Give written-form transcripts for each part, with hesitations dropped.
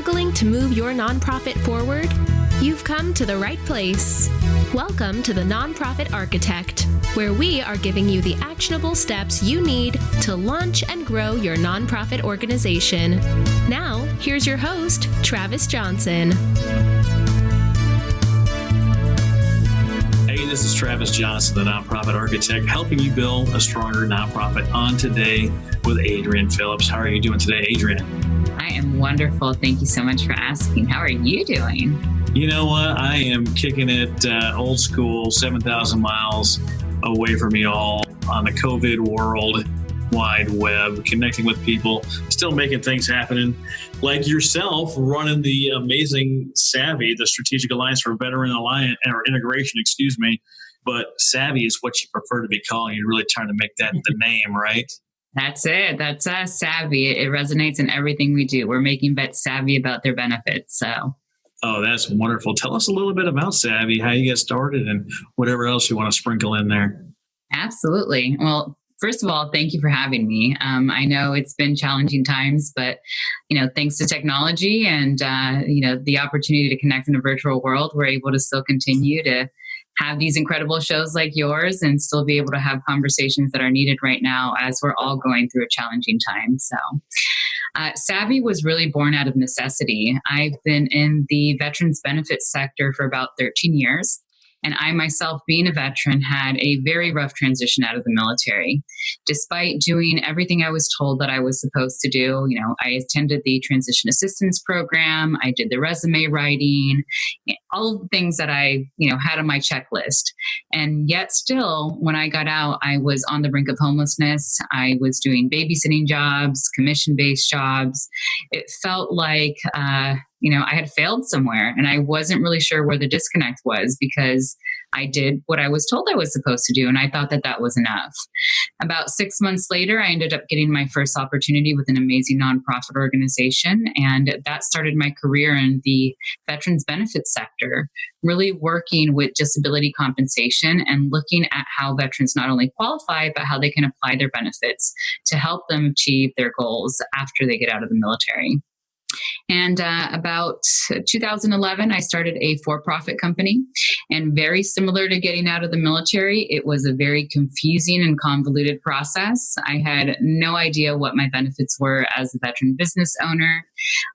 struggling to move your nonprofit forward? You've come to the right place. Welcome to the Nonprofit Architect, where we are giving you the actionable steps you need to launch and grow your nonprofit organization. Now, here's your host, Travis Johnson. Hey, this is Travis Johnson, the Nonprofit Architect, helping you build a stronger nonprofit. On today with Adrianne Phillips. How are you doing today, Adrianne? I am wonderful. Thank you so much for asking. How are you doing? You know what? I am kicking it old school, 7,000 miles away from you all on the COVID world wide web, connecting with people, still making things happen. Like yourself, running the amazing SAVI, the Strategic Alliance for Veteran Alliance or Integration, But SAVI is what you prefer to be calling. You're really trying to make that the name, right? That's it. That's us, SAVI. It resonates in everything we do. We're making vets savvy about their benefits. So. Oh, that's wonderful. Tell us a little bit about SAVI, how you get started, and whatever else you want to sprinkle in there. Absolutely. Well, first of all, thank you for having me. I know it's been challenging times, but thanks to technology and the opportunity to connect in a virtual world, we're able to still continue to have these incredible shows like yours and still be able to have conversations that are needed right now as we're all going through a challenging time. So SAVI was really born out of necessity. I've been in the veterans benefits sector for about 13 years. And I myself, being a veteran, had a very rough transition out of the military. Despite doing everything I was told that I was supposed to do, I attended the transition assistance program, I did the resume writing, all of the things that I, had on my checklist. And yet still, when I got out, I was on the brink of homelessness. I was doing babysitting jobs, commission-based jobs. It felt like, I had failed somewhere and I wasn't really sure where the disconnect was because I did what I was told I was supposed to do. And I thought that that was enough. About 6 months later, I ended up getting my first opportunity with an amazing nonprofit organization. And that started my career in the veterans benefits sector, really working with disability compensation and looking at how veterans not only qualify, but how they can apply their benefits to help them achieve their goals after they get out of the military. And about 2011, I started a for-profit company. And very similar to getting out of the military, it was a very confusing and convoluted process. I had no idea what my benefits were as a veteran business owner.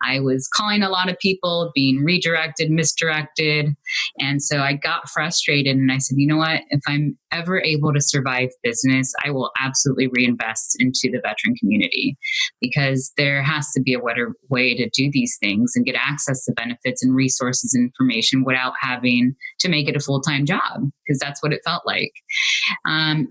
I was calling a lot of people, being redirected, misdirected. And so I got frustrated and I said, you know what? If I'm ever able to survive business, I will absolutely reinvest into the veteran community because there has to be a better way to do these things and get access to benefits and resources and information without having to make it a full-time job, because that's what it felt like.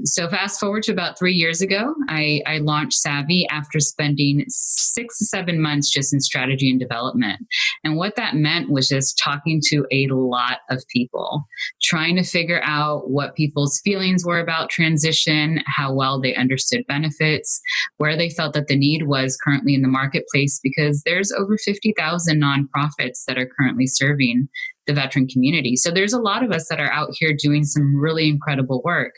So fast forward to about 3 years ago, I launched SAVI after spending 6 to 7 months just in strategy and development. And what that meant was just talking to a lot of people, trying to figure out what people's feelings were about transition, how well they understood benefits, where they felt that the need was currently in the marketplace, because there's over 50,000 nonprofits that are currently serving the veteran community. So there's a lot of us that are out here doing some really incredible work.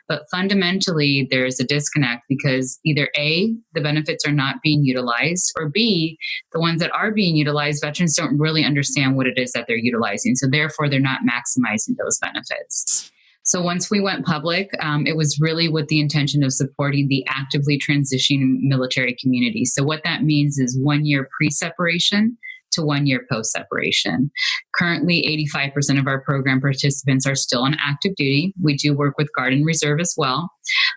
But fundamentally, there's a disconnect because either A, the benefits are not being utilized, or B, the ones that are being utilized, veterans don't really understand what it is that they're utilizing. So therefore, they're not maximizing those benefits. So once we went public, it was really with the intention of supporting the actively transitioning military community. So what that means is 1 year pre-separation to 1 year post-separation. Currently, 85% of our program participants are still on active duty. We do work with Guard and Reserve as well.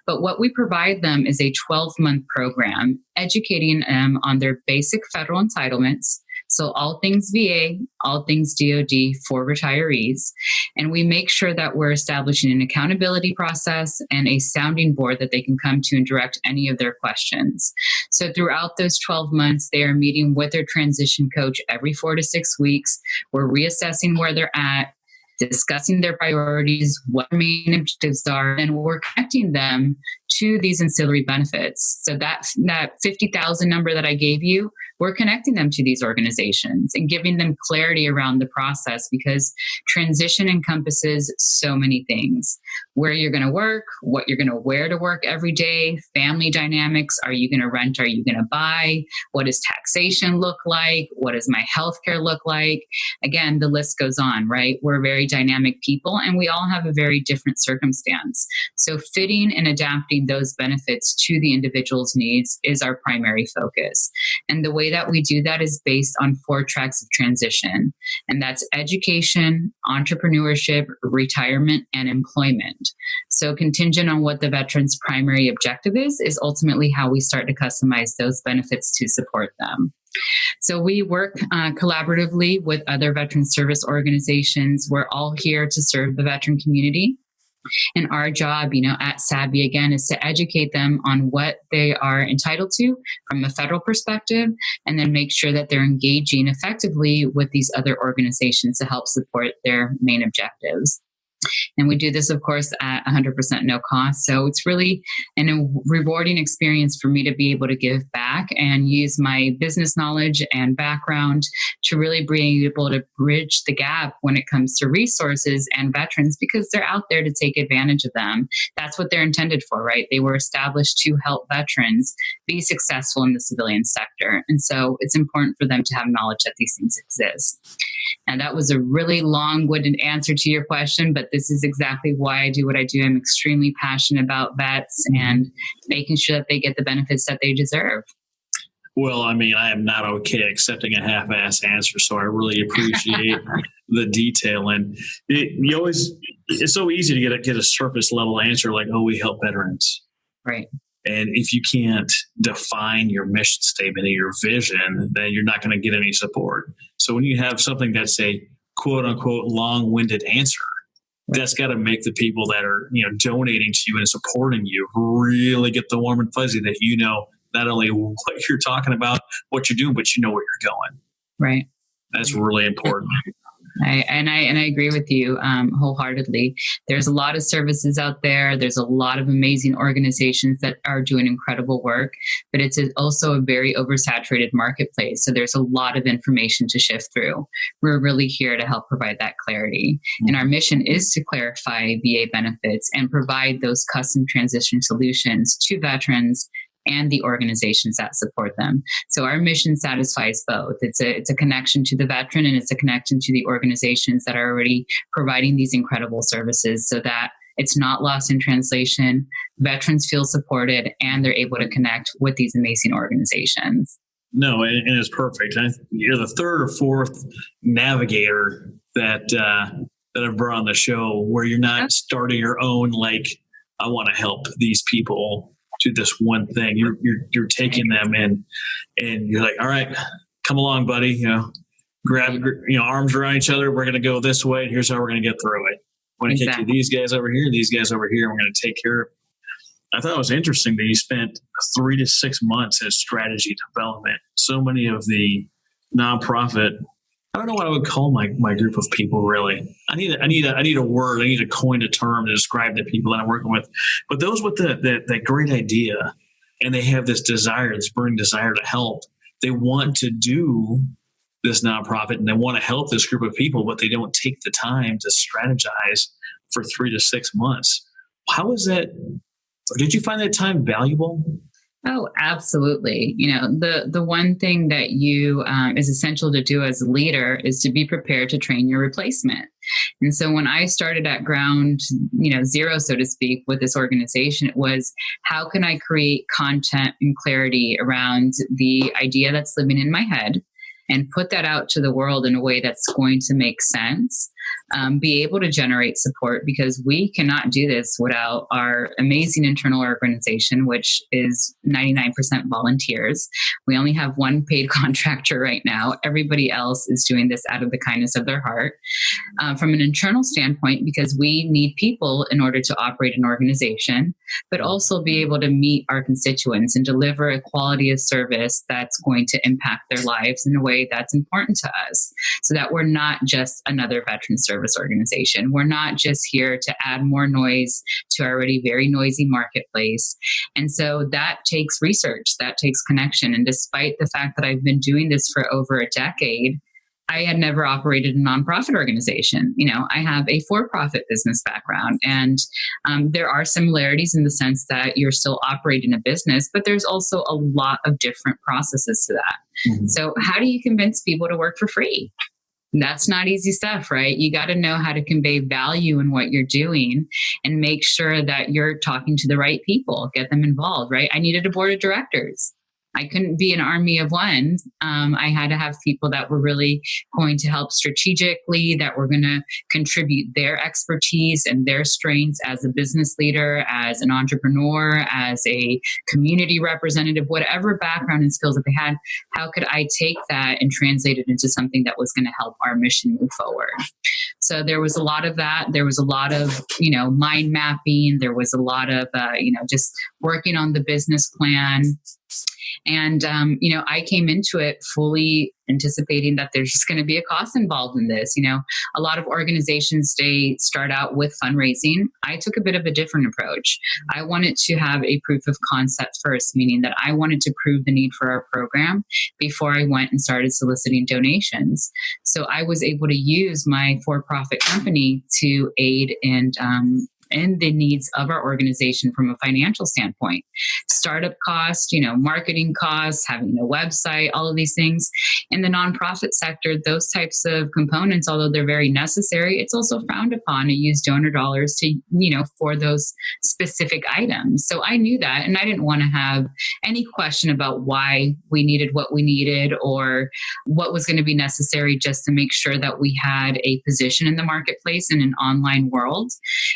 But what we provide them is a 12-month program, educating them on their basic federal entitlements. So all things VA, all things DoD for retirees. And we make sure that we're establishing an accountability process and a sounding board that they can come to and direct any of their questions. So throughout those 12 months, they are meeting with their transition coach every 4 to 6 weeks. We're reassessing where they're at, discussing their priorities, what their main objectives are, and we're connecting them to these ancillary benefits. So that 50,000 number that I gave you, we're connecting them to these organizations and giving them clarity around the process, because transition encompasses so many things. where you're going to work, what you're going to wear to work every day, family dynamics. Are you going to rent? Are you going to buy? What does taxation look like? What does my healthcare look like? Again, the list goes on, right? We're very dynamic people and we all have a very different circumstance. So fitting and adapting those benefits to the individual's needs is our primary focus. And the way that we do that is based on 4 tracks of transition. And that's education, entrepreneurship, retirement, and employment. So contingent on what the veteran's primary objective is ultimately how we start to customize those benefits to support them. So we work collaboratively with other veteran service organizations. We're all here to serve the veteran community. And our job, at SAVI, again, is to educate them on what they are entitled to from a federal perspective, and then make sure that they're engaging effectively with these other organizations to help support their main objectives. And we do this, of course, at 100% no cost. So it's really a rewarding experience for me to be able to give back and use my business knowledge and background to really be able to bridge the gap when it comes to resources and veterans, because they're out there to take advantage of them. That's what they're intended for, right? They were established to help veterans be successful in the civilian sector. And so it's important for them to have knowledge that these things exist. And that was a really long-winded answer to your question, but this is exactly why I do what I do. I'm extremely passionate about vets and making sure that they get the benefits that they deserve. Well, I mean, I am not okay accepting a half-ass answer, so I really appreciate the detail. And it's so easy to get a surface level answer like, oh, we help veterans. Right. And if you can't define your mission statement and your vision, then you're not going to get any support. So when you have something that's a quote unquote long-winded answer, that's got to make the people that are, donating to you and supporting you really get the warm and fuzzy that not only what you're talking about, what you're doing, but where you're going. Right. That's really important. I agree with you wholeheartedly. There's a lot of services out there. There's a lot of amazing organizations that are doing incredible work, but it's also a very oversaturated marketplace. So there's a lot of information to sift through. We're really here to help provide that clarity. And our mission is to clarify VA benefits and provide those custom transition solutions to veterans and the organizations that support them. So our mission satisfies both. It's a connection to the veteran and it's a connection to the organizations that are already providing these incredible services so that it's not lost in translation. Veterans feel supported and they're able to connect with these amazing organizations. No, and it's perfect. You're the third or fourth navigator that I've brought on the show where you're not starting your own, like, I want to help these people to this one thing. You're taking them and you're like, all right, come along, buddy. Grab arms around each other. We're going to go this way, and here's how we're going to get through it. We're going to get you these guys over here, these guys over here. We're going to take care of it. I thought it was interesting that you spent 3 to 6 months in strategy development. So many of the nonprofit, I don't know what I would call my group of people, really. I need a word. I need to coin a term to describe the people that I'm working with. But those with that great idea, and they have this desire, this burning desire to help. They want to do this nonprofit and they want to help this group of people, but they don't take the time to strategize for 3 to 6 months. How is that? Did you find that time valuable? Oh, absolutely. The one thing that you is essential to do as a leader is to be prepared to train your replacement. And so when I started at ground, zero, so to speak, with this organization, it was how can I create content and clarity around the idea that's living in my head and put that out to the world in a way that's going to make sense, be able to generate support, because we cannot do this without our amazing internal organization, which is 99% volunteers. We only have one paid contractor right now. Everybody else is doing this out of the kindness of their heart. From an internal standpoint, because we need people in order to operate an organization, but also be able to meet our constituents and deliver a quality of service that's going to impact their lives in a way that's important to us, so that we're not just another veteran service organization. We're not just here to add more noise to our already very noisy marketplace. And so that takes research, that takes connection. And despite the fact that I've been doing this for over a decade, I had never operated a nonprofit organization. I have a for-profit business background, and there are similarities in the sense that you're still operating a business, but there's also a lot of different processes to that. Mm-hmm. So how do you convince people to work for free? That's not easy stuff, right? You got to know how to convey value in what you're doing and make sure that you're talking to the right people, get them involved, right? I needed a board of directors. I couldn't be an army of one. I had to have people that were really going to help strategically, that were going to contribute their expertise and their strengths as a business leader, as an entrepreneur, as a community representative, whatever background and skills that they had. How could I take that and translate it into something that was going to help our mission move forward? So there was a lot of that. There was a lot of, mind mapping. There was a lot of, just working on the business plan. And, I came into it fully anticipating that there's just going to be a cost involved in this. A lot of organizations, they start out with fundraising. I took a bit of a different approach. I wanted to have a proof of concept first, meaning that I wanted to prove the need for our program before I went and started soliciting donations. So I was able to use my for-profit company to aid and the needs of our organization from a financial standpoint. Startup costs, marketing costs, having a website, all of these things. In the nonprofit sector, those types of components, although they're very necessary, it's also frowned upon to use donor dollars to, for those specific items. So I knew that, and I didn't want to have any question about why we needed what we needed or what was going to be necessary just to make sure that we had a position in the marketplace in an online world.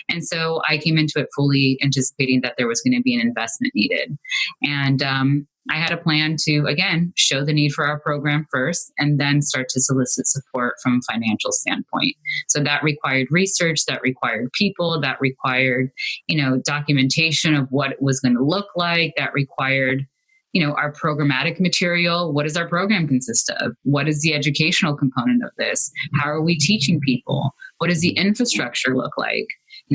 And so I came into it fully anticipating that there was going to be an investment needed. And I had a plan to, again, show the need for our program first and then start to solicit support from a financial standpoint. So that required research, that required people, that required, documentation of what it was going to look like, that required our programmatic material. What does our program consist of? What is the educational component of this? How are we teaching people? What does the infrastructure look like?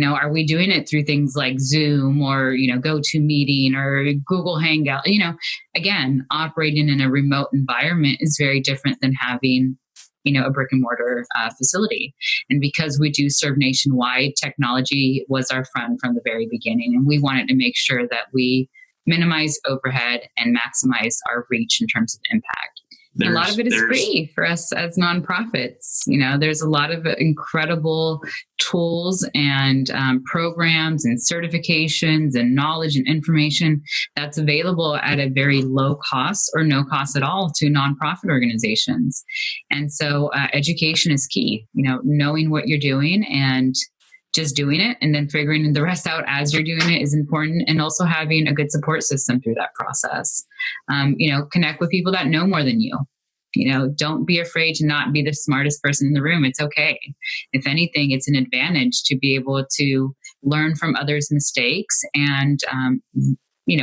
Are we doing it through things like Zoom or, GoToMeeting or Google Hangout? Again, operating in a remote environment is very different than having, a brick and mortar facility. And because we do serve nationwide, technology was our friend from the very beginning. And we wanted to make sure that we minimize overhead and maximize our reach in terms of impact. A lot of it is free for us as nonprofits. There's a lot of incredible tools and programs and certifications and knowledge and information that's available at a very low cost or no cost at all to nonprofit organizations. And so education is key, knowing what you're doing and just doing it and then figuring the rest out as you're doing it is important. And also having a good support system through that process. Connect with people that know more than you. Don't be afraid to not be the smartest person in the room. It's okay. If anything, it's an advantage to be able to learn from others' mistakes and,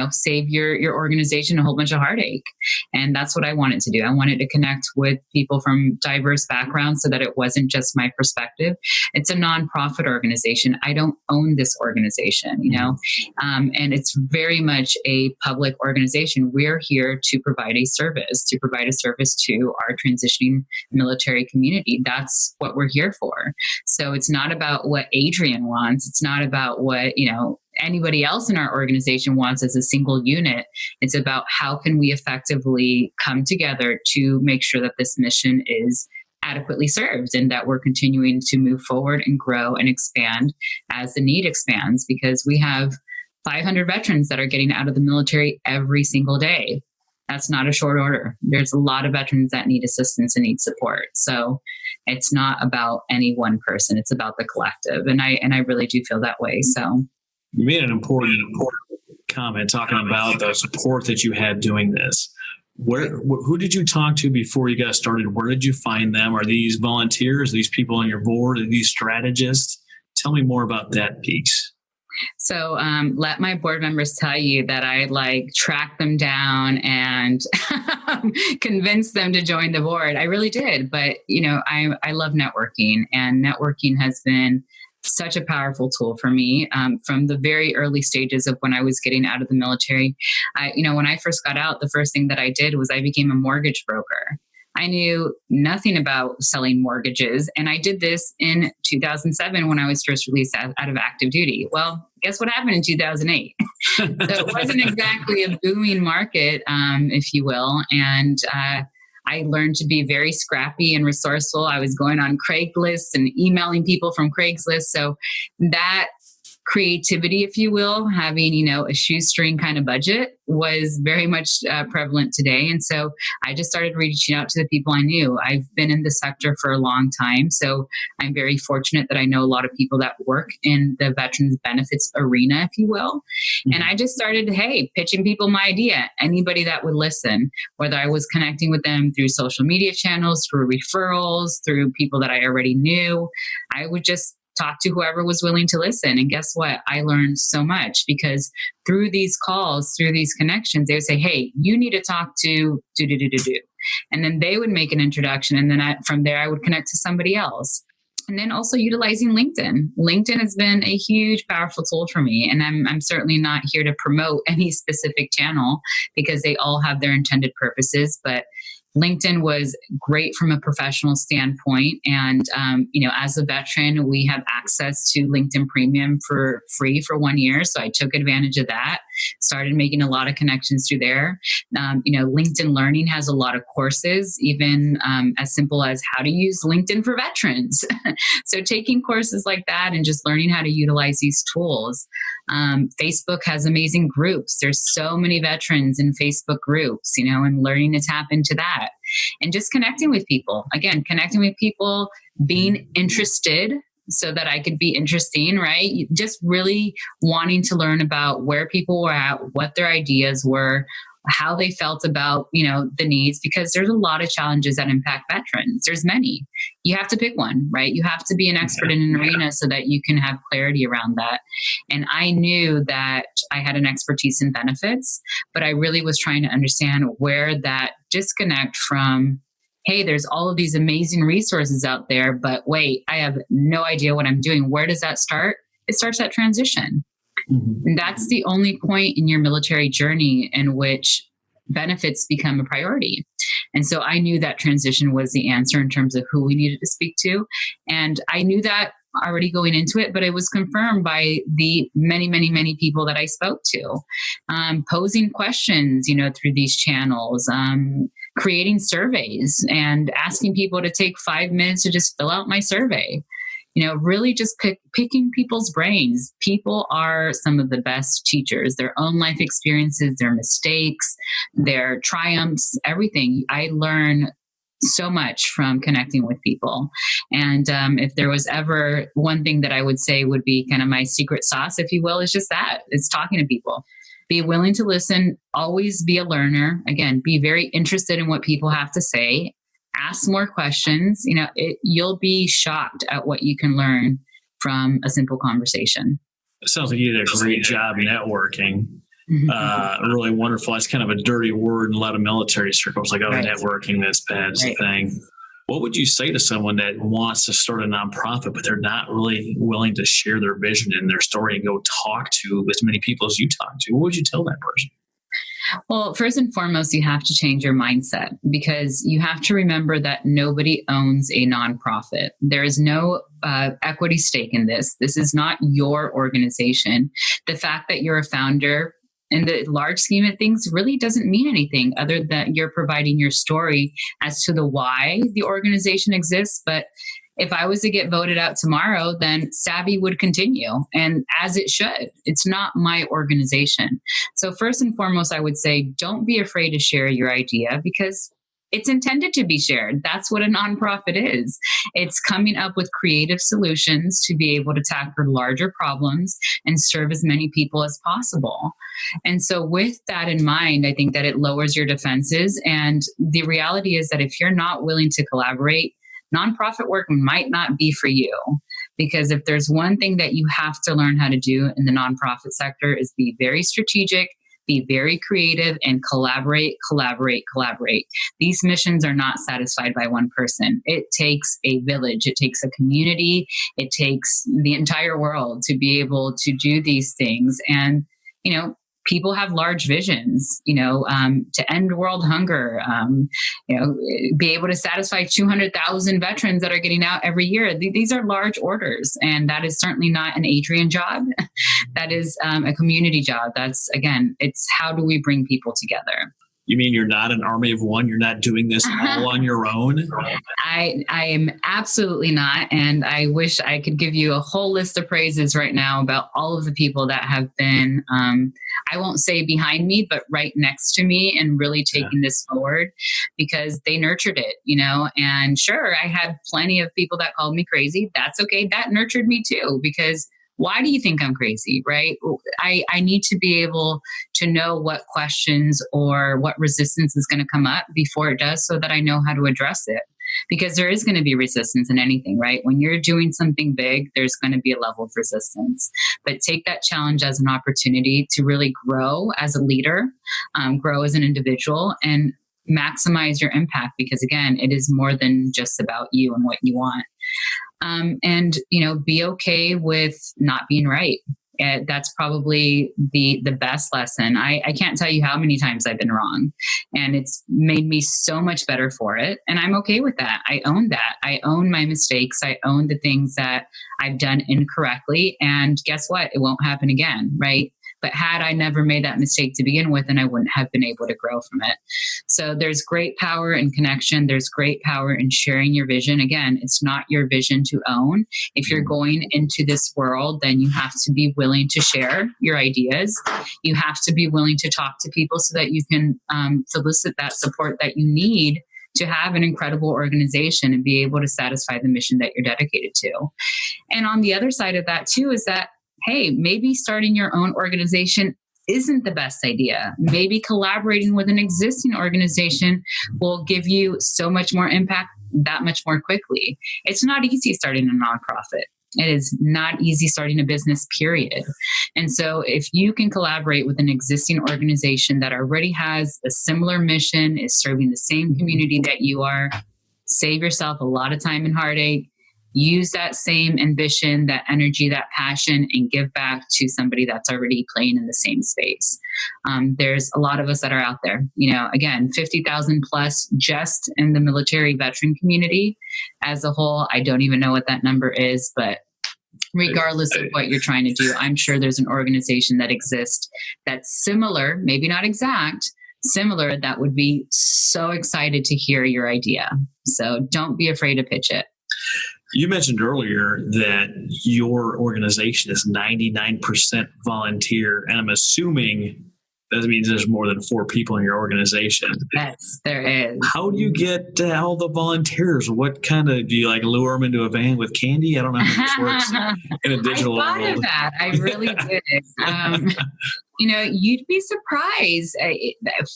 save your organization a whole bunch of heartache. And that's what I wanted to do. I wanted to connect with people from diverse backgrounds so that it wasn't just my perspective. It's a nonprofit organization. I don't own this organization, and it's very much a public organization. We're here to provide a service to our transitioning military community. That's what we're here for. So it's not about what Adrianne wants. It's not about what, anybody else in our organization wants as a single unit. It's about how can we effectively come together to make sure that this mission is adequately served and that we're continuing to move forward and grow and expand as the need expands, because we have 500 veterans that are getting out of the military every single day. That's not a short order. There's a lot of veterans that need assistance and need support. So it's not about any one person. It's about the collective. And I really do feel that way. So you made an important comment talking about the support that you had doing this. Who did you talk to before you got started? Where did you find them? Are these volunteers? Are these people on your board? Are these strategists? Tell me more about that piece. So let my board members tell you that I tracked them down and convinced them to join the board. I really did. But, I love networking, and networking has been such a powerful tool for me from the very early stages of when I was getting out of the military. When I first got out, the first thing that I did was I became a mortgage broker. I knew nothing about selling mortgages. And I did this in 2007 when I was first released out of active duty. Well, guess what happened in 2008? So it wasn't exactly a booming market, if you will. And I learned to be very scrappy and resourceful. I was going on Craigslist and emailing people from Craigslist. So that creativity, if you will, having, a shoestring kind of budget was very much prevalent today. And so I just started reaching out to the people I knew. I've been in the sector for a long time. So I'm very fortunate that I know a lot of people that work in the veterans benefits arena, if you will. Mm-hmm. And I just started, pitching people my idea, anybody that would listen, whether I was connecting with them through social media channels, through referrals, through people that I already knew. I would just talk to whoever was willing to listen. And guess what? I learned so much because through these calls, through these connections, they would say, hey, you need to talk to do. And then they would make an introduction. And then from there, I would connect to somebody else. And then also utilizing LinkedIn. LinkedIn has been a huge, powerful tool for me. And I'm certainly not here to promote any specific channel because they all have their intended purposes. But LinkedIn was great from a professional standpoint. And, as a veteran, we have access to LinkedIn Premium for free for 1 year. So I took advantage of that, started making a lot of connections through there. LinkedIn Learning has a lot of courses, even as simple as how to use LinkedIn for veterans. So taking courses like that and just learning how to utilize these tools. Facebook has amazing groups. There's so many veterans in Facebook groups, and learning to tap into that. And just connecting with people. Again, connecting with people, being interested so that I could be interesting, right? Just really wanting to learn about where people were at, what their ideas were, how they felt about, the needs, because there's a lot of challenges that impact veterans. There's many. You have to pick one, right? You have to be an expert in an arena so that you can have clarity around that. And I knew that I had an expertise in benefits, but I really was trying to understand where that disconnect from, hey, there's all of these amazing resources out there, but wait, I have no idea what I'm doing. Where does that start? It starts at transition. Mm-hmm. And that's the only point in your military journey in which benefits become a priority. And so I knew that transition was the answer in terms of who we needed to speak to. And I knew that already going into it, but it was confirmed by the many, many, many people that I spoke to, posing questions, through these channels, creating surveys and asking people to take 5 minutes to just fill out my survey. Really just picking people's brains. People are some of the best teachers, their own life experiences, their mistakes, their triumphs, everything. I learn so much from connecting with people. And if there was ever one thing that I would say would be kind of my secret sauce, if you will, is just that. It's talking to people. Be willing to listen, always be a learner. Again, be very interested in what people have to say. Ask more questions. You'll be shocked at what you can learn from a simple conversation. It sounds like you did a great job networking. Really wonderful. That's kind of a dirty word in a lot of military circles, like, right. Networking, that's bad, is the thing. What would you say to someone that wants to start a nonprofit, but they're not really willing to share their vision and their story and go talk to as many people as you talk to? What would you tell that person? Well, first and foremost, you have to change your mindset because you have to remember that nobody owns a nonprofit. There is no equity stake in this. This is not your organization. The fact that you're a founder in the large scheme of things really doesn't mean anything other than you're providing your story as to the why the organization exists. But if I was to get voted out tomorrow, then SAVI would continue, and as it should. It's not my organization. So first and foremost, I would say, don't be afraid to share your idea because it's intended to be shared. That's what a nonprofit is. It's coming up with creative solutions to be able to tackle larger problems and serve as many people as possible. And so with that in mind, I think that it lowers your defenses. And the reality is that if you're not willing to collaborate, nonprofit work might not be for you, because if there's one thing that you have to learn how to do in the nonprofit sector is be very strategic, be very creative, and collaborate. These missions are not satisfied by one person. It takes a village. It takes a community. It takes the entire world to be able to do these things. And, people have large visions, to end world hunger, be able to satisfy 200,000 veterans that are getting out every year. These are large orders, and that is certainly not an Adrianne job. That is a community job. That's, again, it's how do we bring people together? You mean you're not an army of one? You're not doing this all on your own? I am absolutely not. And I wish I could give you a whole list of praises right now about all of the people that have been, I won't say behind me, but right next to me and really taking this forward, because they nurtured it, and sure, I had plenty of people that called me crazy. That's okay. That nurtured me too, because why do you think I'm crazy, right? I need to be able to know what questions or what resistance is going to come up before it does, so that I know how to address it. Because there is going to be resistance in anything, right? When you're doing something big, there's going to be a level of resistance. But take that challenge as an opportunity to really grow as a leader, grow as an individual, and maximize your impact, because again, it is more than just about you and what you want. And be okay with not being right. That's probably the best lesson. I can't tell you how many times I've been wrong, and it's made me so much better for it. And I'm okay with that. I own that. I own my mistakes. I own the things that I've done incorrectly. And guess what? It won't happen again, right? But had I never made that mistake to begin with, then I wouldn't have been able to grow from it. So there's great power in connection. There's great power in sharing your vision. Again, it's not your vision to own. If you're going into this world, then you have to be willing to share your ideas. You have to be willing to talk to people so that you can solicit that support that you need to have an incredible organization and be able to satisfy the mission that you're dedicated to. And on the other side of that too is that, hey, maybe starting your own organization isn't the best idea. Maybe collaborating with an existing organization will give you so much more impact that much more quickly. It's not easy starting a nonprofit. It is not easy starting a business, period. And so if you can collaborate with an existing organization that already has a similar mission, is serving the same community that you are, save yourself a lot of time and heartache. Use that same ambition, that energy, that passion, and give back to somebody that's already playing in the same space. There's a lot of us that are out there, again, 50,000 plus just in the military veteran community as a whole. I don't even know what that number is, but regardless of what you're trying to do, I'm sure there's an organization that exists that's similar, maybe not exact, similar, that would be so excited to hear your idea. So don't be afraid to pitch it. You mentioned earlier that your organization is 99% volunteer, and I'm assuming that means there's more than 4 people in your organization. Yes, there is. How do you get all the volunteers? What kind of, do you lure them into a van with candy? I don't know how this works in a digital world. I thought of that. I really did. You'd be surprised.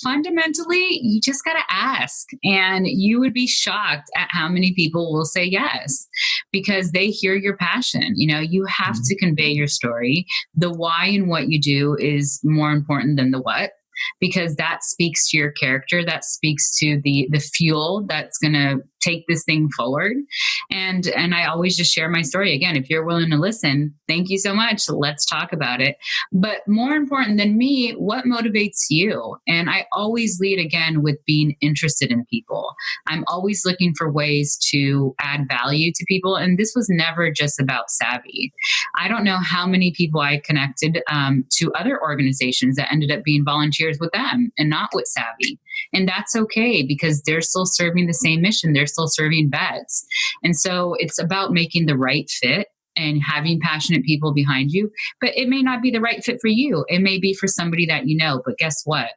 Fundamentally, you just got to ask, and you would be shocked at how many people will say yes, because they hear your passion. You have to convey your story. The why in what you do is more important than the what, because that speaks to your character. That speaks to the fuel that's going to take this thing forward. And I always just share my story. Again, if you're willing to listen, thank you so much. Let's talk about it. But more important than me, what motivates you? And I always lead again with being interested in people. I'm always looking for ways to add value to people. And this was never just about SAVI. I don't know how many people I connected to other organizations that ended up being volunteers with them and not with SAVI. And that's okay, because they're still serving the same mission. They're still serving vets. And so it's about making the right fit and having passionate people behind you. But it may not be the right fit for you. It may be for somebody that you know. But guess what?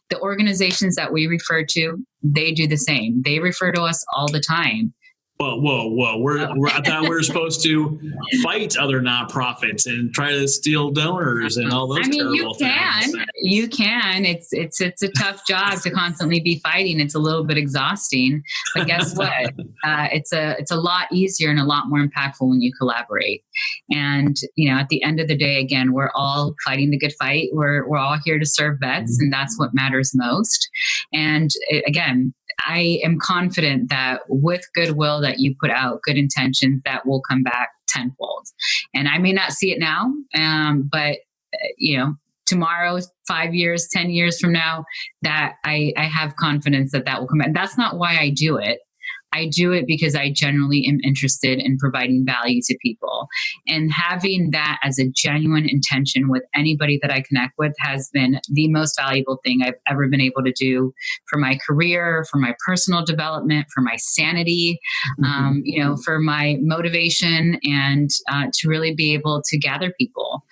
The organizations that we refer to, they do the same. They refer to us all the time. Whoa. I thought we were supposed to fight other nonprofits and try to steal donors and all those terrible things. You can. It's a tough job to constantly be fighting. It's a little bit exhausting. But guess what? It's a lot easier and a lot more impactful when you collaborate. And, at the end of the day, again, we're all fighting the good fight. We're all here to serve vets, and that's what matters most. And again, I am confident that with goodwill that you put out, good intentions, that will come back tenfold. And I may not see it now, but tomorrow, 5 years, 10 years from now, that I have confidence that will come back. That's not why I do it. I do it because I generally am interested in providing value to people. And having that as a genuine intention with anybody that I connect with has been the most valuable thing I've ever been able to do for my career, for my personal development, for my sanity, for my motivation, and to really be able to gather people,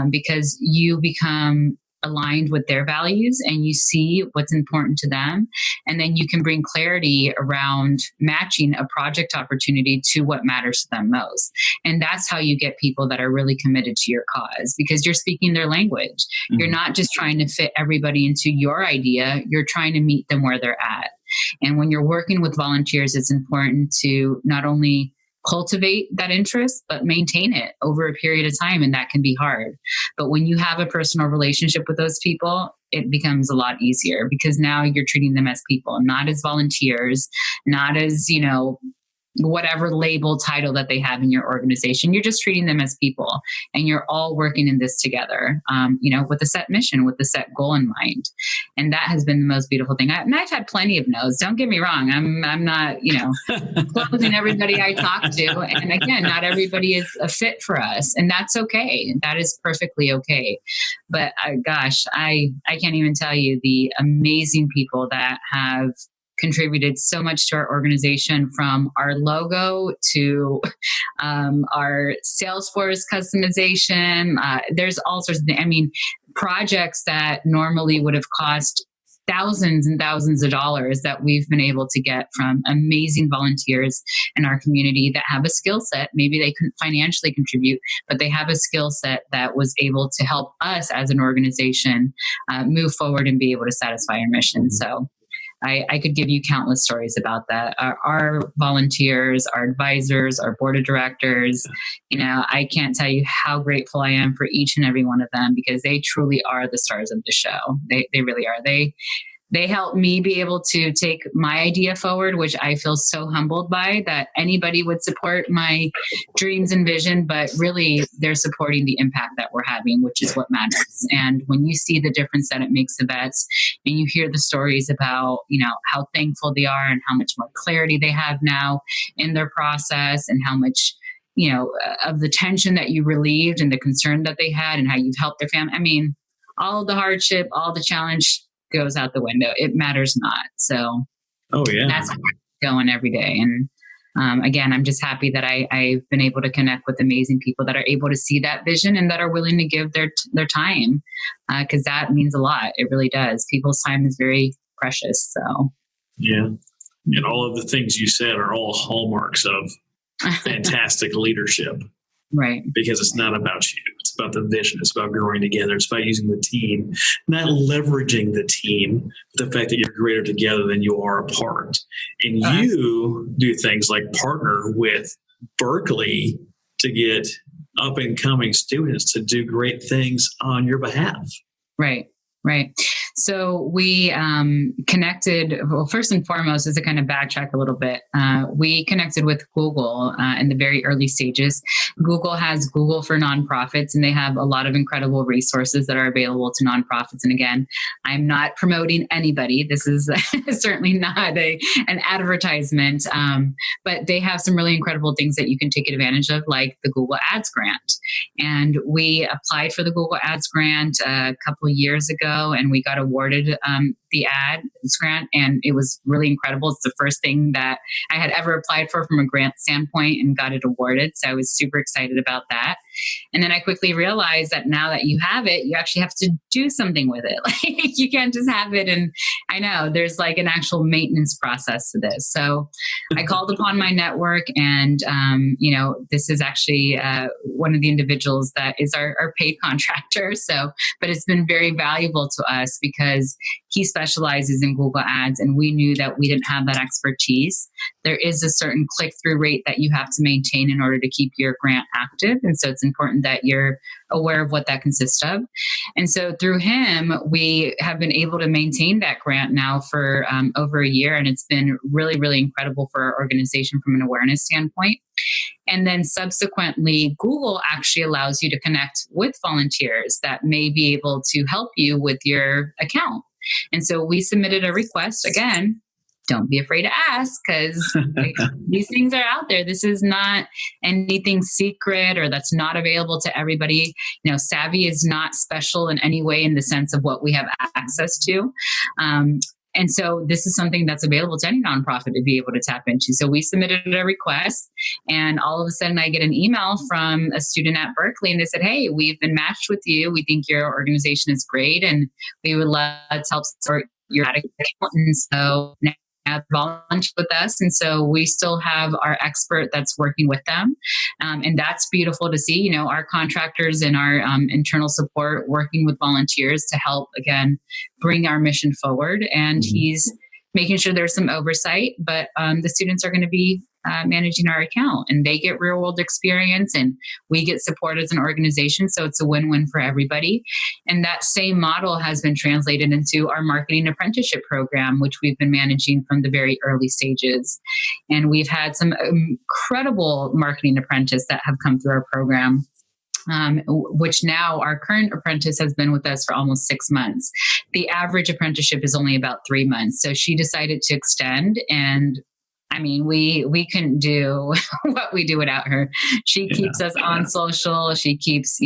because you become aligned with their values and you see what's important to them. And then you can bring clarity around matching a project opportunity to what matters to them most. And that's how you get people that are really committed to your cause, because you're speaking their language. Mm-hmm. You're not just trying to fit everybody into your idea. You're trying to meet them where they're at. And when you're working with volunteers, it's important to not only cultivate that interest, but maintain it over a period of time. And that can be hard. But when you have a personal relationship with those people, it becomes a lot easier, because now you're treating them as people, not as volunteers, not as, whatever label title that they have in your organization. You're just treating them as people, and you're all working in this together, with a set mission, with a set goal in mind. And that has been the most beautiful thing. I've had plenty of no's. Don't get me wrong. I'm not, closing everybody I talk to. And again, not everybody is a fit for us, and that's okay. That is perfectly okay. But gosh, I can't even tell you the amazing people that have contributed so much to our organization, from our logo to our Salesforce customization. There's all sorts of things. I mean, projects that normally would have cost thousands and thousands of dollars that we've been able to get from amazing volunteers in our community that have a skill set. Maybe they couldn't financially contribute, but they have a skill set that was able to help us as an organization move forward and be able to satisfy our mission. So I could give you countless stories about that. Our volunteers, our advisors, our board of directors, I can't tell you how grateful I am for each and every one of them, because they truly are the stars of the show. They really are. They help me be able to take my idea forward, which I feel so humbled by, that anybody would support my dreams and vision, but really they're supporting the impact that we're having, which is what matters. And when you see the difference that it makes to vets, and you hear the stories about, how thankful they are and how much more clarity they have now in their process, and how much, of the tension that you relieved and the concern that they had, and how you've helped their family. I mean, all the hardship, all the challenge goes out the window. It matters not. So that's how I'm going every day. And again, I'm just happy that I've been able to connect with amazing people that are able to see that vision and that are willing to give their time, because that means a lot. It really does. People's time is very precious. So and all of the things you said are all hallmarks of fantastic leadership. Right. Because it's not about you. It's about the vision. It's about growing together. It's about using the team, not leveraging the team, but the fact that you're greater together than you are apart. And you do things like partner with Berkeley to get up and coming students to do great things on your behalf. Right. So we connected, well, first and foremost, is to kind of backtrack a little bit. We connected with Google in the very early stages. Google has Google for Nonprofits, and they have a lot of incredible resources that are available to nonprofits. And again, I'm not promoting anybody. This is certainly not an advertisement, but they have some really incredible things that you can take advantage of, like the Google Ads grant. And we applied for the Google Ads grant a couple of years ago, and we got awarded the ads grant, and it was really incredible. It's the first thing that I had ever applied for from a grant standpoint, and got it awarded. So I was super excited about that. And then I quickly realized that now that you have it, you actually have to do something with it. Like, you can't just have it. And I know there's like an actual maintenance process to this. So I called upon my network, and this is actually one of the individuals that is our paid contractor. So, but it's been very valuable to us, because he specializes in Google Ads, and we knew that we didn't have that expertise. There is a certain click-through rate that you have to maintain in order to keep your grant active. And so it's important that you're aware of what that consists of. And so through him, we have been able to maintain that grant now for over a year. And it's been really, really incredible for our organization from an awareness standpoint. And then subsequently, Google actually allows you to connect with volunteers that may be able to help you with your account. And so we submitted a request. Again, don't be afraid to ask, because these things are out there. This is not anything secret or that's not available to everybody. SAVI is not special in any way in the sense of what we have access to. And so this is something that's available to any nonprofit to be able to tap into. So we submitted a request, and all of a sudden I get an email from a student at Berkeley, and they said, "Hey, we've been matched with you. We think your organization is great, and we would love to help support your account." And so now volunteer with us. And so we still have our expert that's working with them. And that's beautiful to see, our contractors and our internal support working with volunteers to help, again, bring our mission forward. And he's making sure there's some oversight, but the students are going to be managing our account, and they get real world experience, and we get support as an organization. So it's a win-win for everybody. And that same model has been translated into our marketing apprenticeship program, which we've been managing from the very early stages. And we've had some incredible marketing apprentices that have come through our program. Which now our current apprentice has been with us for almost 6 months. The average apprenticeship is only about 3 months. So she decided to extend, and we couldn't do what we do without her. She keeps us on social. She keeps,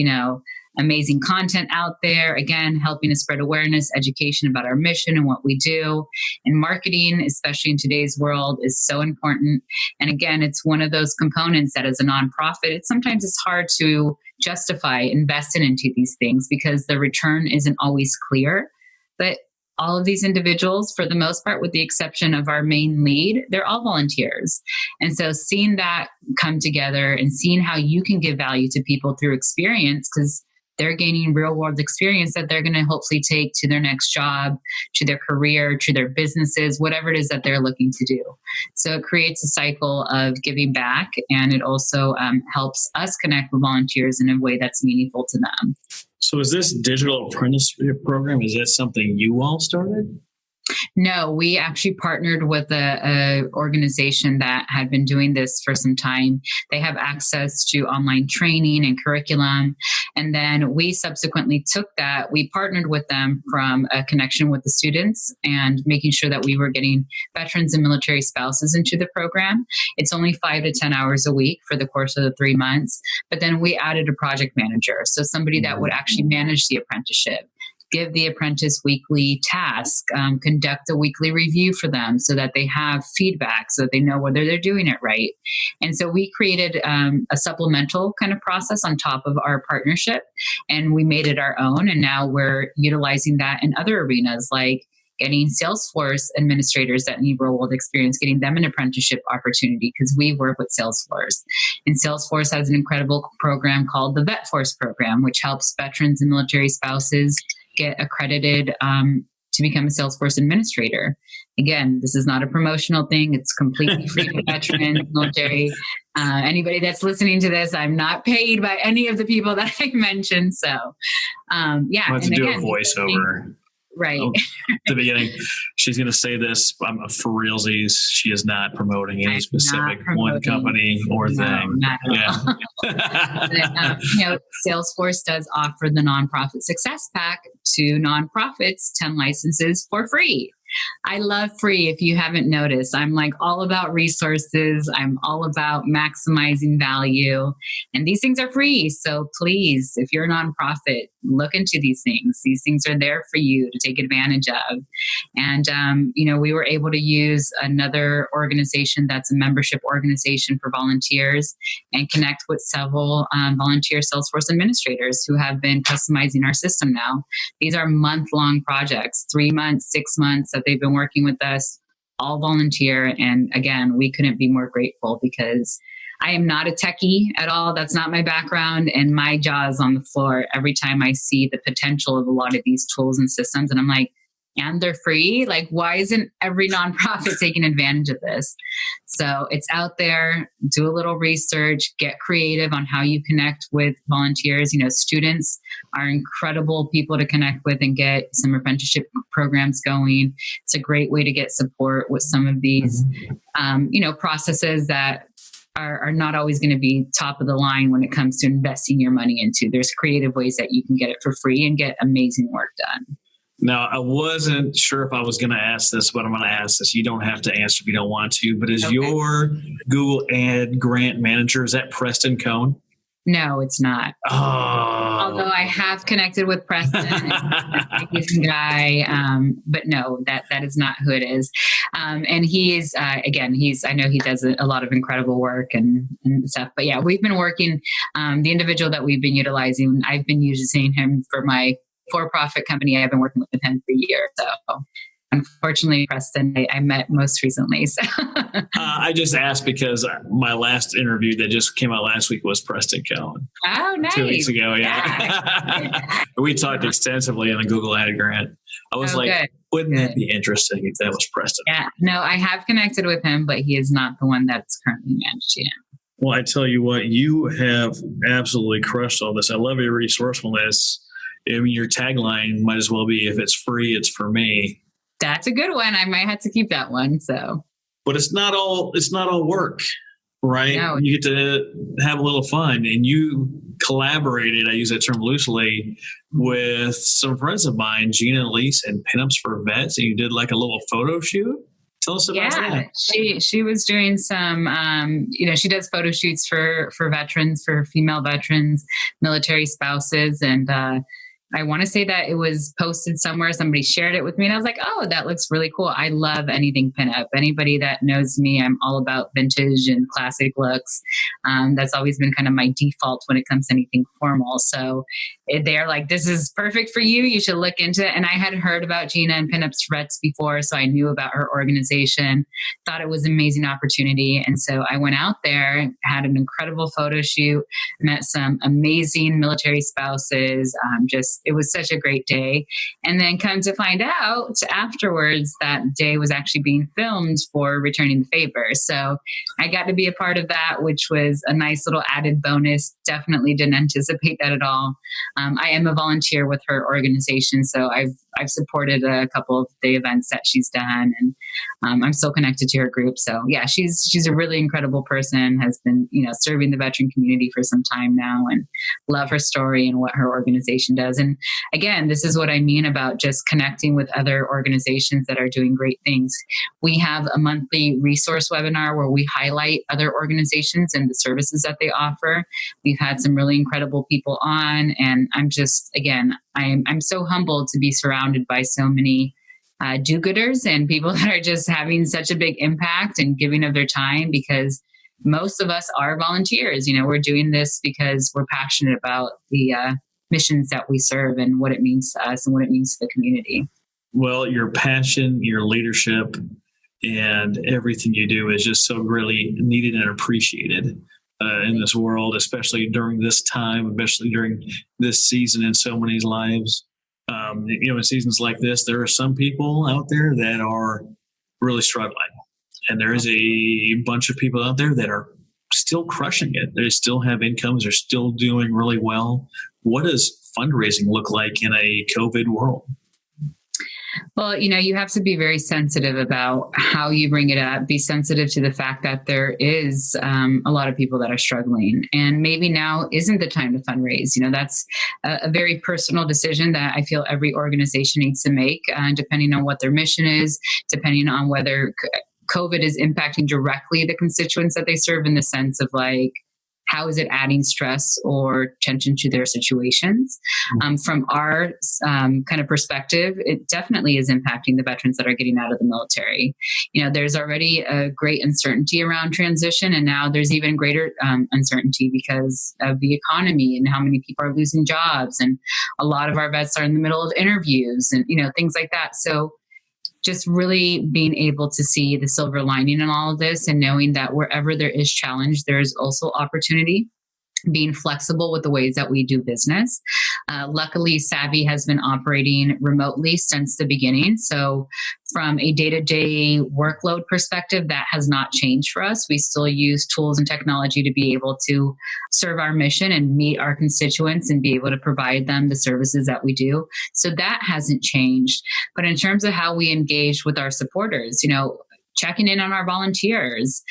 amazing content out there, again, helping to spread awareness, education about our mission and what we do. And marketing, especially in today's world, is so important. And again, it's one of those components that as a nonprofit, sometimes it's hard to justify investing into these things because the return isn't always clear. But all of these individuals, for the most part, with the exception of our main lead, they're all volunteers. And so seeing that come together and seeing how you can give value to people through experience, because they're gaining real world experience that they're going to hopefully take to their next job, to their career, to their businesses, whatever it is that they're looking to do. So it creates a cycle of giving back, and it also helps us connect with volunteers in a way that's meaningful to them. So is this digital apprenticeship program, is that something you all started? No, we actually partnered with a organization that had been doing this for some time. They have access to online training and curriculum. And then we subsequently took that. We partnered with them from a connection with the students and making sure that we were getting veterans and military spouses into the program. It's only 5 to 10 hours a week for the course of the 3 months. But then we added a project manager. So somebody that would actually manage the apprenticeship, give the apprentice weekly tasks, conduct a weekly review for them so that they have feedback, so that they know whether they're doing it right. And so we created a supplemental kind of process on top of our partnership, and we made it our own. And now we're utilizing that in other arenas, like getting Salesforce administrators that need real world experience, getting them an apprenticeship opportunity, because we work with Salesforce. And Salesforce has an incredible program called the VetForce program, which helps veterans and military spouses get accredited to become a Salesforce administrator. Again, this is not a promotional thing. It's completely free to veterans, military. Anybody that's listening to this, I'm not paid by any of the people that I mentioned. So, yeah. I'll have to do a voiceover. Right. At the beginning, she's going to say this for realsies. She is not promoting any specific one company or thing. But, Salesforce does offer the Nonprofit Success Pack to nonprofits, 10 licenses for free. I love free. If you haven't noticed, I'm like all about resources. I'm all about maximizing value, and these things are free. So please, if you're a nonprofit, look into these things. These things are there for you to take advantage of. And, we were able to use another organization that's a membership organization for volunteers and connect with several volunteer Salesforce administrators who have been customizing our system now. These are month-long projects, 3 months, 6 months that they've been working with us, all volunteer. And again, we couldn't be more grateful because I am not a techie at all. That's not my background. And my jaw is on the floor every time I see the potential of a lot of these tools and systems. And I'm like, and they're free. Like, why isn't every nonprofit taking advantage of this? So it's out there. Do a little research, get creative on how you connect with volunteers. Students are incredible people to connect with and get some apprenticeship programs going. It's a great way to get support with some of these, processes that are not always going to be top of the line when it comes to investing your money into. There's creative ways that you can get it for free and get amazing work done. Now, I wasn't sure if I was going to ask this, but I'm going to ask this. You don't have to answer if you don't want to, but is your Google Ad grant manager, is that Preston Cohn? No, it's not. Oh. Although I have connected with Preston. He's a guy, but no, that is not who it is. And he is, I know he does a lot of incredible work and stuff. But yeah, we've been working, the individual that we've been utilizing, I've been using him for my for-profit company. I've been working with him for years. So unfortunately, Preston, I met most recently. So. I just asked because my last interview that just came out last week was Preston Cohn. Oh, nice. 2 weeks ago, yeah. We talked extensively on the Google Ad grant. I was wouldn't that be interesting if that was Preston? Yeah, no, I have connected with him, but he is not the one that's currently managing him. Well, I tell you what, you have absolutely crushed all this. I love your resourcefulness. I mean, your tagline might as well be, if it's free, it's for me. That's a good one. I might have to keep that one. So, but it's not all work, right? No. You get to have a little fun, and you collaborated, I use that term loosely, with some friends of mine, Gina and Elise, and Pinups for Vets, and you did like a little photo shoot. Tell us about that. She was doing some, she does photo shoots for veterans, for female veterans, military spouses, and I want to say that it was posted somewhere. Somebody shared it with me and I was like, oh, that looks really cool. I love anything pinup. Anybody that knows me, I'm all about vintage and classic looks. That's always been kind of my default when it comes to anything formal. So they're like, this is perfect for you. You should look into it. And I had heard about Gina and Pinups for Vets before, so I knew about her organization, thought it was an amazing opportunity. And so I went out there, had an incredible photo shoot, met some amazing military spouses. It was such a great day. And then come to find out afterwards, that day was actually being filmed for Returning the Favor. So I got to be a part of that, which was a nice little added bonus. Definitely didn't anticipate that at all. I am a volunteer with her organization, so I've supported a couple of the events that she's done, and I'm still connected to her group. So yeah, she's a really incredible person, has been, serving the veteran community for some time now, and love her story and what her organization does. And again, this is what I mean about just connecting with other organizations that are doing great things. We have a monthly resource webinar where we highlight other organizations and the services that they offer. We've had some really incredible people on, and I'm just, again, I'm so humbled to be surrounded by so many do-gooders and people that are just having such a big impact and giving of their time, because most of us are volunteers. We're doing this because we're passionate about the missions that we serve and what it means to us and what it means to the community. Well, your passion, your leadership, and everything you do is just so really needed and appreciated in this world, especially during this time, especially during this season in so many lives. In seasons like this, there are some people out there that are really struggling. And there is a bunch of people out there that are still crushing it. They still have incomes. They're still doing really well. What does fundraising look like in a COVID world? Well, you have to be very sensitive about how you bring it up. Be sensitive to the fact that there is a lot of people that are struggling, and maybe now isn't the time to fundraise. That's a very personal decision that I feel every organization needs to make, depending on what their mission is, depending on whether COVID is impacting directly the constituents that they serve, in the sense of like, how is it adding stress or tension to their situations? From our kind of perspective, it definitely is impacting the veterans that are getting out of the military. There's already a great uncertainty around transition, and now there's even greater uncertainty because of the economy and how many people are losing jobs. And a lot of our vets are in the middle of interviews and, things like that. So just really being able to see the silver lining in all of this, and knowing that wherever there is challenge, there is also opportunity. being flexible with the ways that we do business. Luckily, SAVI has been operating remotely since the beginning. So from a day-to-day workload perspective, that has not changed for us. We still use tools and technology to be able to serve our mission and meet our constituents and be able to provide them the services that we do. So that hasn't changed. But in terms of how we engage with our supporters, checking in on our volunteers,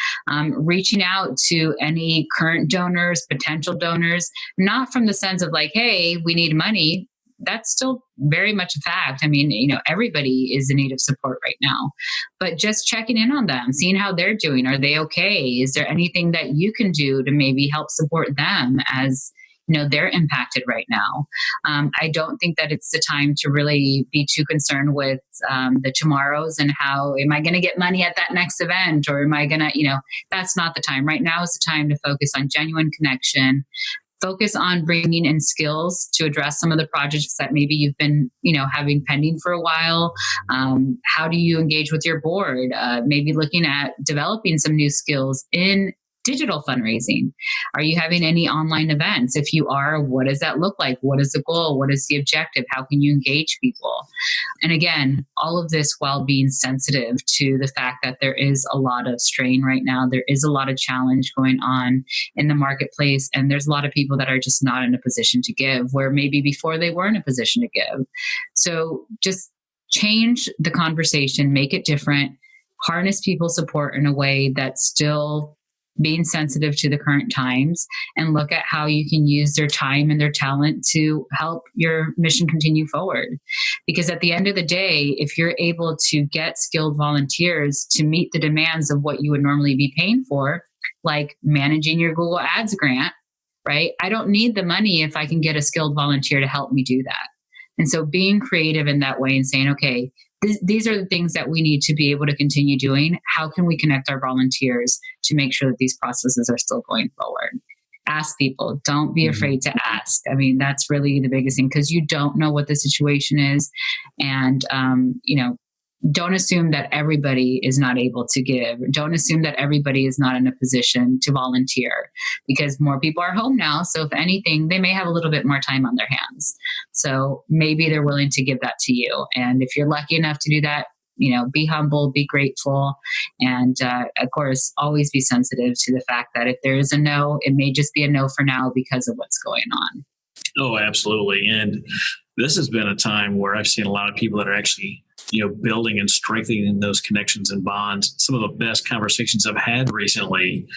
reaching out to any current donors, potential donors, not from the sense of like, hey, we need money. That's still very much a fact. I mean, everybody is in need of support right now, but just checking in on them, seeing how they're doing. Are they okay? Is there anything that you can do to maybe help support them as they're impacted right now? I don't think that it's the time to really be too concerned with the tomorrows and how am I going to get money at that next event, or am I going to, that's not the time. Right now is the time to focus on genuine connection, focus on bringing in skills to address some of the projects that maybe you've been, having pending for a while. How do you engage with your board? Maybe looking at developing some new skills in digital fundraising. Are you having any online events? If you are, what does that look like? What is the goal? What is the objective? How can you engage people? And again, all of this while being sensitive to the fact that there is a lot of strain right now. There is a lot of challenge going on in the marketplace. And there's a lot of people that are just not in a position to give, where maybe before they were in a position to give. So just change the conversation, make it different, harness people's support in a way that's still being sensitive to the current times, and look at how you can use their time and their talent to help your mission continue forward. Because at the end of the day, if you're able to get skilled volunteers to meet the demands of what you would normally be paying for, like managing your Google Ads grant, right? I don't need the money if I can get a skilled volunteer to help me do that. And so being creative in that way and saying, okay, these are the things that we need to be able to continue doing. How can we connect our volunteers to make sure that these processes are still going forward? Ask people. Don't be afraid to ask. I mean, that's really the biggest thing, because you don't know what the situation is. And, don't assume that everybody is not able to give. Don't assume that everybody is not in a position to volunteer, because more people are home now. So if anything, they may have a little bit more time on their hands. So maybe they're willing to give that to you. And if you're lucky enough to do that, be humble, be grateful. And of course, always be sensitive to the fact that if there is a no, it may just be a no for now because of what's going on. Oh, absolutely. And this has been a time where I've seen a lot of people that are actually building and strengthening those connections and bonds. Some of the best conversations I've had recently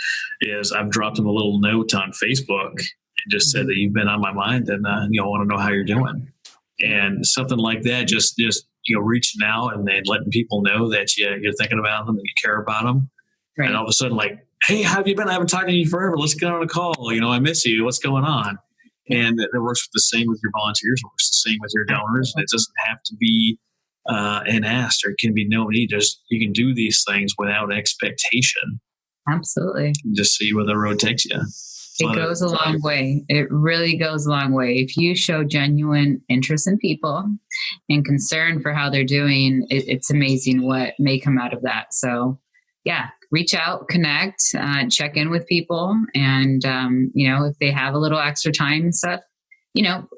is I've dropped them a little note on Facebook and just said that you've been on my mind and I want to know how you're doing. And something like that, just reaching out and then letting people know that you're thinking about them and you care about them. Right. And all of a sudden, like, hey, how have you been? I haven't talked to you forever. Let's get on a call. I miss you. What's going on? And it works the same with your volunteers. It works the same with your donors. And it doesn't have to be an ask, or it can be no need. You can do these things without expectation. Absolutely. Just see where the road takes you. It goes a long way. It really goes a long way. If you show genuine interest in people and concern for how they're doing, it's amazing what may come out of that. So yeah, reach out, connect, check in with people. And, if they have a little extra time and stuff,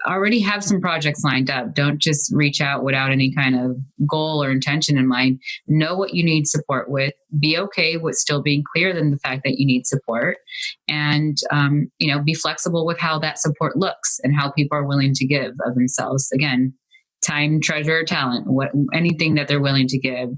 already have some projects lined up. Don't just reach out without any kind of goal or intention in mind. Know what you need support with. Be okay with still being clear than the fact that you need support. And, be flexible with how that support looks and how people are willing to give of themselves. Again, time, treasure, talent, anything that they're willing to give.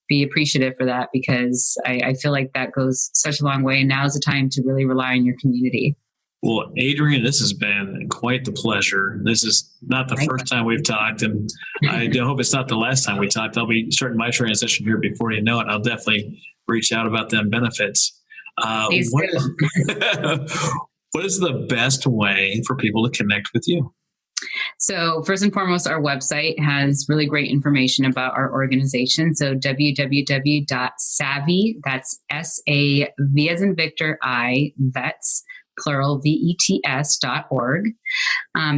Be appreciative for that, because I feel like that goes such a long way. And now is the time to really rely on your community. Well, Adrianne, this has been quite the pleasure. This is not the first time we've talked, and I hope it's not the last time we talked. I'll be starting my transition here before you know it. I'll definitely reach out about them benefits. What is the best way for people to connect with you? So first and foremost, our website has really great information about our organization. So www.SAVI, that's S-A-V as in Victor, I, vets, plural, VETS.org.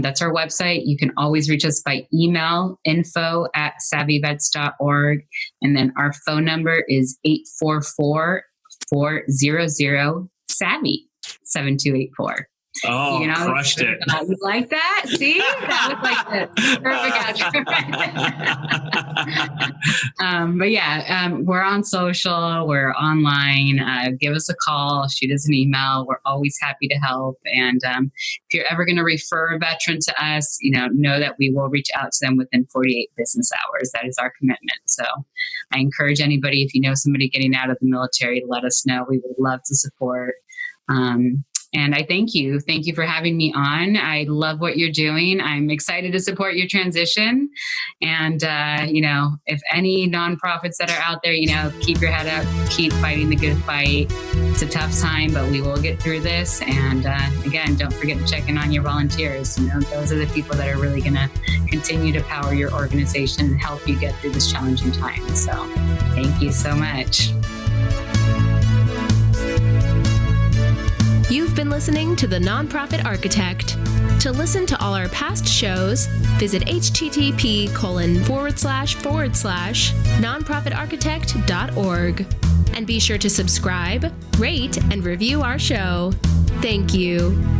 That's our website. You can always reach us by email, info@savivets.org. And then our phone number is 844-400-SAVI, 7284. Oh, crushed it. You like that? See? That was like the perfect outro. But yeah, we're on social, we're online. Give us a call, shoot us an email. We're always happy to help. And if you're ever going to refer a veteran to us, know that we will reach out to them within 48 business hours. That is our commitment. So I encourage anybody, if you know somebody getting out of the military, let us know. We would love to support. And I thank you. Thank you for having me on. I love what you're doing. I'm excited to support your transition. And, if any nonprofits that are out there, keep your head up, keep fighting the good fight. It's a tough time, but we will get through this. And again, don't forget to check in on your volunteers. Those are the people that are really going to continue to power your organization and help you get through this challenging time. So thank you so much. You've been listening to The Nonprofit Architect. To listen to all our past shows, visit http://nonprofitarchitect.org. And be sure to subscribe, rate, and review our show. Thank you.